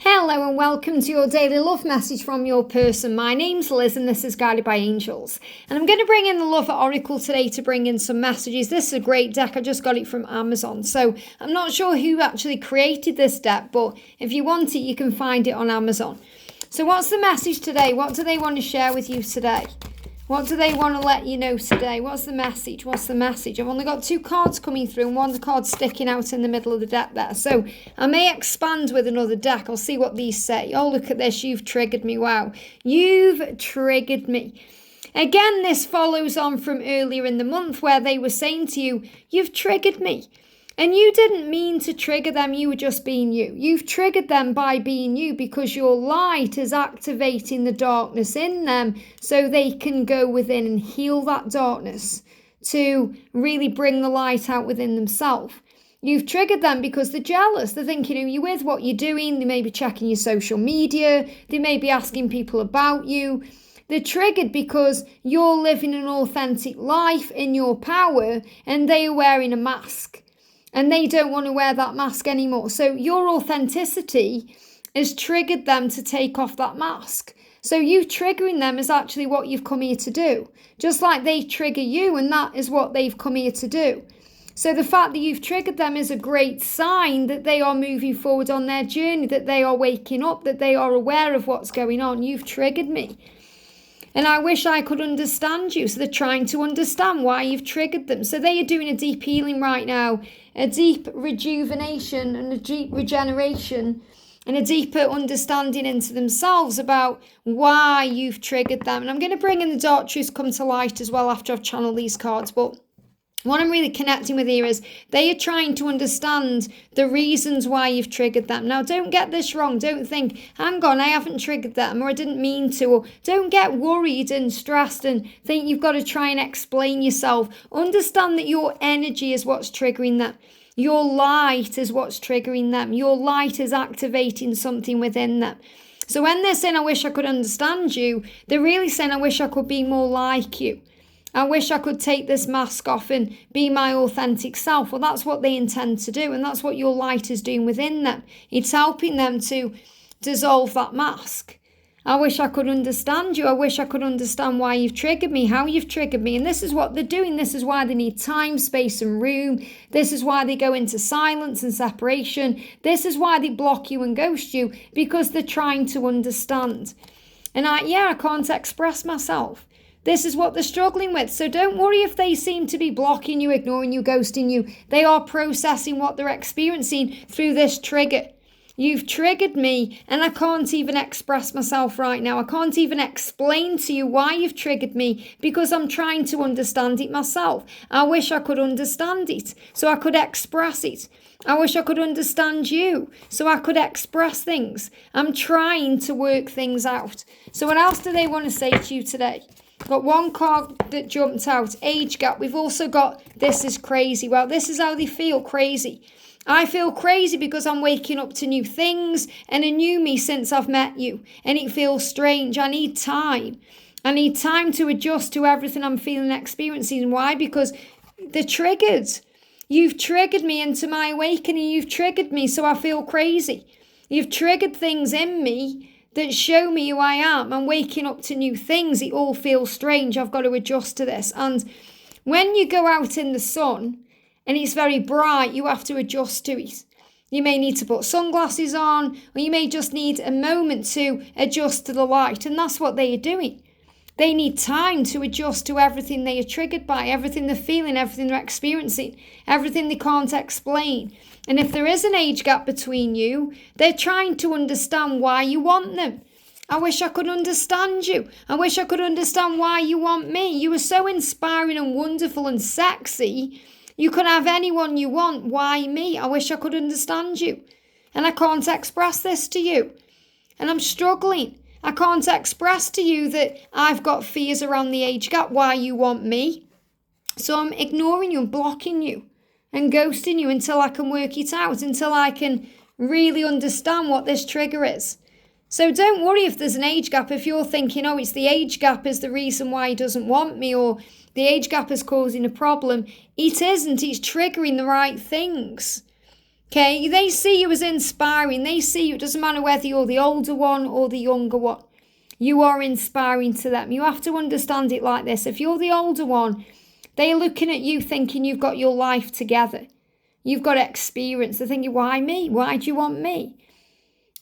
Hello and welcome to your daily love message from your person. My name's Liz and this is Guided by Angels. And I'm going to bring in the Love Oracle today to bring in some messages. This is a great deck. I just got it from Amazon. So I'm not sure who actually created this deck, but if you want it, you can find it on Amazon. So what's the message today? What do they want to share with you today? What do they want to let you know today? What's the message? What's the message? I've only got two cards coming through and one card sticking out in the middle of the deck there. So I may expand with another deck. I'll see what these say. Oh, look at this. You've triggered me. Wow. You've triggered me. Again, this follows on from earlier in the month where they were saying to you, you've triggered me. And you didn't mean to trigger them, you were just being you. You've triggered them by being you because your light is activating the darkness in them so they can go within and heal that darkness to really bring the light out within themselves. You've triggered them because they're jealous. They're thinking, who are you with, what you're doing. They may be checking your social media. They may be asking people about you. They're triggered because you're living an authentic life in your power and they are wearing a mask. And they don't want to wear that mask anymore. So your authenticity has triggered them to take off that mask. So you triggering them is actually what you've come here to do. Just like they trigger you, and that is what they've come here to do. So the fact that you've triggered them is a great sign that they are moving forward on their journey, that they are waking up, that they are aware of what's going on. You've triggered me. And I wish I could understand you. So they're trying to understand why you've triggered them. So they are doing a deep healing right now, a deep rejuvenation and a deep regeneration and a deeper understanding into themselves about why you've triggered them. And I'm going to bring in the dark truths come to light as well after I've channeled these cards. But what I'm really connecting with here is they are trying to understand the reasons why you've triggered them. Now, don't get this wrong. Don't think, hang on, I haven't triggered them or I didn't mean to. Or don't get worried and stressed and think you've got to try and explain yourself. Understand that your energy is what's triggering them. Your light is what's triggering them. Your light is activating something within them. So when they're saying, I wish I could understand you, they're really saying, I wish I could be more like you. I wish I could take this mask off and be my authentic self. Well, that's what they intend to do. And that's what your light is doing within them. It's helping them to dissolve that mask. I wish I could understand you. I wish I could understand why you've triggered me, how you've triggered me. And this is what they're doing. This is why they need time, space and room. This is why they go into silence and separation. This is why they block you and ghost you, because they're trying to understand. And I can't express myself. This is what they're struggling with. So don't worry if they seem to be blocking you, ignoring you, ghosting you. They are processing what they're experiencing through this trigger. You've triggered me and I can't even express myself right now. I can't even explain to you why you've triggered me because I'm trying to understand it myself. I wish I could understand it so I could express it. I wish I could understand you so I could express things. I'm trying to work things out. So what else do they want to say to you today? Got one card that jumped out, age gap. We've also got, this is crazy. Well, this is how they feel, crazy. I feel crazy because I'm waking up to new things and a new me since I've met you. And it feels strange. I need time. I need time to adjust to everything I'm feeling and experiencing. Why? Because they're triggered. You've triggered me into my awakening. You've triggered me, so I feel crazy. You've triggered things in me that show me who I am. I'm waking up to new things. It all feels strange. I've got to adjust to this. And when you go out in the sun and it's very bright, you have to adjust to it. You may need to put sunglasses on, or you may just need a moment to adjust to the light. And that's what they are doing. They need time to adjust to everything they are triggered by, everything they're feeling, everything they're experiencing, everything they can't explain. And if there is an age gap between you, they're trying to understand why you want them. I wish I could understand you. I wish I could understand why you want me. You are so inspiring and wonderful and sexy. You can have anyone you want. Why me? I wish I could understand you. And I can't express this to you. And I'm struggling. I can't express to you that I've got fears around the age gap, why you want me. So I'm ignoring you and blocking you and ghosting you until I can work it out, until I can really understand what this trigger is. So don't worry if there's an age gap. If you're thinking, oh, it's the age gap is the reason why he doesn't want me, or the age gap is causing a problem. It isn't. It's triggering the right things. Okay, they see you as inspiring. They see you, it doesn't matter whether you're the older one or the younger one. You are inspiring to them. You have to understand it like this. If you're the older one, they're looking at you thinking you've got your life together. You've got experience. They're thinking, why me? Why do you want me?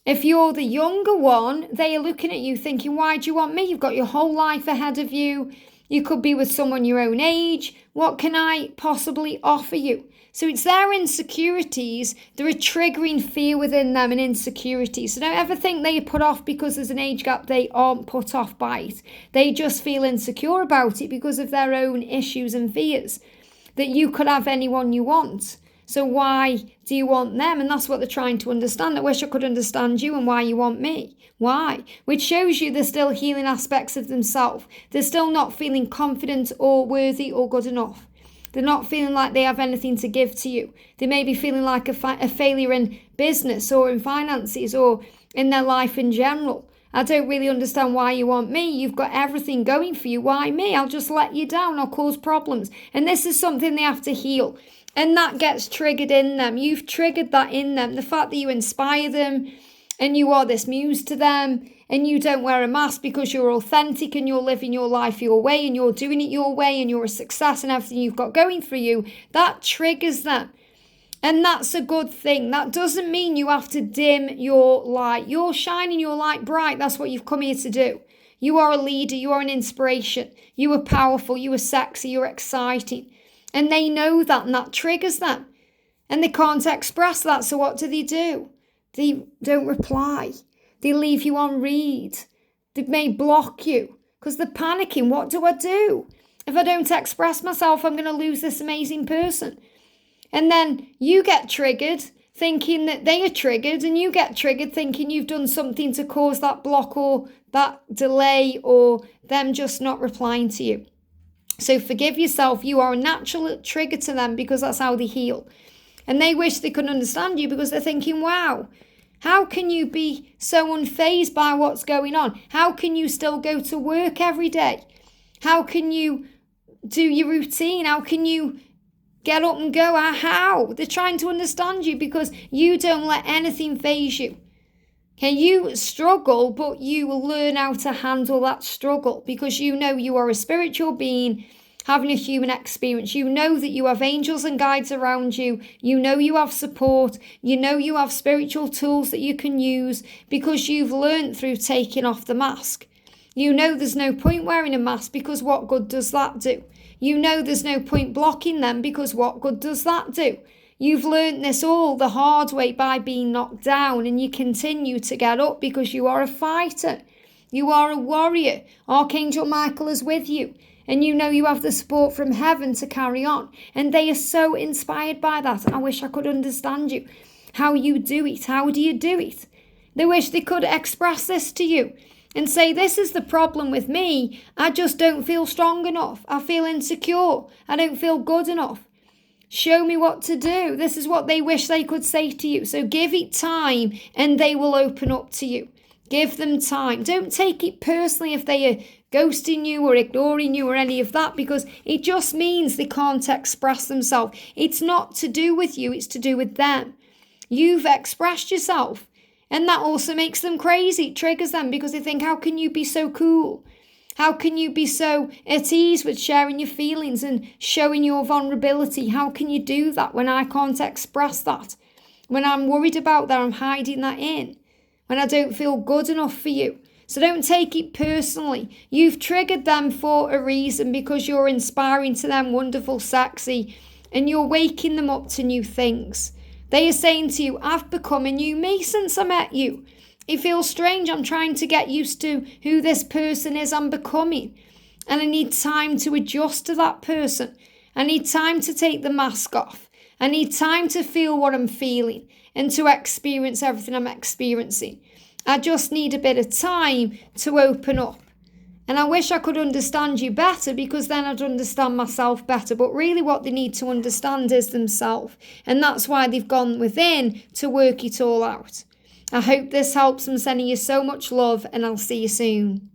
If you're the younger one, they are looking at you thinking, why do you want me? You've got your whole life ahead of you. You could be with someone your own age. What can I possibly offer you? So it's their insecurities. They're a triggering fear within them and insecurities. So don't ever think they are put off because there's an age gap. They aren't put off by it. They just feel insecure about it because of their own issues and fears. That you could have anyone you want. So why do you want them? And that's what they're trying to understand. I wish I could understand you and why you want me. Why? Which shows you they're still healing aspects of themselves. They're still not feeling confident or worthy or good enough. They're not feeling like they have anything to give to you. They may be feeling like a failure in business or in finances or in their life in general. I don't really understand why you want me. You've got everything going for you. Why me? I'll just let you down. I'll cause problems. And this is something they have to heal. And that gets triggered in them. You've triggered that in them. The fact that you inspire them and you are this muse to them and you don't wear a mask because you're authentic and you're living your life your way and you're doing it your way and you're a success and everything you've got going for you, that triggers them. And that's a good thing. That doesn't mean you have to dim your light. You're shining your light bright. That's what you've come here to do. You are a leader. You are an inspiration. You are powerful. You are sexy. You're exciting. And they know that, and that triggers them. And they can't express that, so what do? They don't reply. They leave you on read. They may block you because they're panicking. What do I do? If I don't express myself, I'm going to lose this amazing person. And then you get triggered thinking that they are triggered, and you get triggered thinking you've done something to cause that block or that delay or them just not replying to you. So forgive yourself. You are a natural trigger to them because that's how they heal. And they wish they could understand you because they're thinking, wow, how can you be so unfazed by what's going on? How can you still go to work every day? How can you do your routine? How can you get up and go? How? They're trying to understand you because you don't let anything faze you. Okay, you struggle, but you will learn how to handle that struggle because you know you are a spiritual being having a human experience. You know that you have angels and guides around you. You know you have support. You know you have spiritual tools that you can use because you've learned through taking off the mask. You know there's no point wearing a mask because what good does that do? You know there's no point blocking them because what good does that do? You've learned this all the hard way by being knocked down, and you continue to get up because you are a fighter. You are a warrior. Archangel Michael is with you, and you know you have the support from heaven to carry on. And they are so inspired by that. I wish I could understand you. How you do it. How do you do it? They wish they could express this to you and say, this is the problem with me. I just don't feel strong enough. I feel insecure. I don't feel good enough. Show me what to do. This is what they wish they could say to you. So give it time and they will open up to you. Give them time. Don't take it personally if they are ghosting you or ignoring you or any of that, because it just means they can't express themselves. It's not to do with you. It's to do with them. You've expressed yourself. And that also makes them crazy. It triggers them because they think, how can you be so cool? How can you be so at ease with sharing your feelings and showing your vulnerability? How can you do that when I can't express that? When I'm worried about that, I'm hiding that in. When I don't feel good enough for you. So don't take it personally. You've triggered them for a reason because you're inspiring to them, wonderful, sexy, and you're waking them up to new things. They are saying to you, I've become a new me since I met you. It feels strange. I'm trying to get used to who this person is I'm becoming. And I need time to adjust to that person. I need time to take the mask off. I need time to feel what I'm feeling and to experience everything I'm experiencing. I just need a bit of time to open up. And I wish I could understand you better because then I'd understand myself better. But really what they need to understand is themselves. And that's why they've gone within to work it all out. I hope this helps. I'm sending you so much love and I'll see you soon.